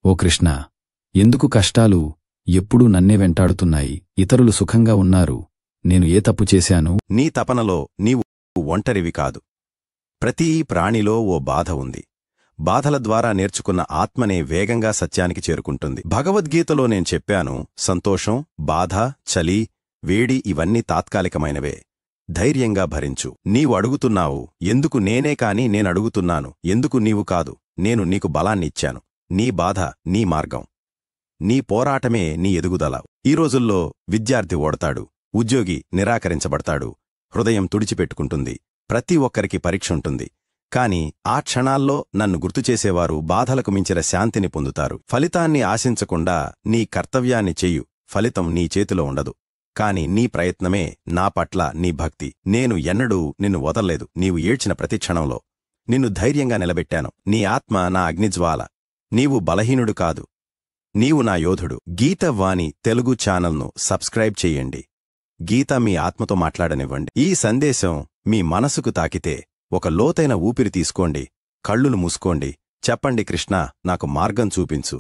ఓ కృష్ణా, ఎందుకు కష్టాలు ఎప్పుడూ నన్నే వెంటాడుతున్నాయి? ఇతరులు సుఖంగా ఉన్నారు, నేను ఏ తప్పు చేశాను? నీ తపనలో నీవు ఒంటరివి కాదు. ప్రతి ప్రాణిలో ఓ బాధ ఉంది. బాధల ద్వారా నేర్చుకున్న ఆత్మనే వేగంగా సత్యానికి చేరుకుంటుంది. భగవద్గీతలో నేను చెప్పాను, సంతోషం, బాధ, చలి, వేడి ఇవన్నీ తాత్కాలికమైనవే. ధైర్యంగా భరించు. నీవు అడుగుతున్నావు, ఎందుకు నేనే కాని నేనడుగుతున్నాను, ఎందుకు నీవు కాదు? నేను నీకు బలాన్నిచ్చాను. నీ బాధ నీ మార్గం, నీ పోరాటమే నీ ఎదుగుదల. ఈ రోజుల్లో విద్యార్థి ఓడతాడు, ఉద్యోగి నిరాకరించబడతాడు, హృదయం తుడిచిపెట్టుకుంటుంది. ప్రతి ఒక్కరికి పరీక్షుంటుంది. కాని ఆ క్షణాల్లో నన్ను గుర్తుచేసేవారు బాధలకు మించిన శాంతిని పొందుతారు. ఫలితాన్ని ఆశించకుండా నీ కర్తవ్యాన్ని చెయ్యు. ఫలితం నీ చేతిలో ఉండదు, కాని నీ ప్రయత్నమే నా పట్ల నీ భక్తి. నేను ఎన్నడూ నిన్ను వదల్లేదు. నీవు ఏడ్చిన ప్రతి క్షణంలో నిన్ను ధైర్యంగా నిలబెట్టాను. నీ ఆత్మ నా అగ్నిజ్వాల. నీవు బలహీనుడు కాదు, నీవు నా యోధుడు. గీత వాణి తెలుగు ఛానల్ను సబ్స్క్రైబ్ చెయ్యండి. గీత మీ ఆత్మతో మాట్లాడనివ్వండి. ఈ సందేశం మీ మనసుకు తాకితే ఒక లోతైన ఊపిరి తీసుకోండి, కళ్ళును మూసుకోండి, చెప్పండి, కృష్ణా, నాకు మార్గం చూపించు.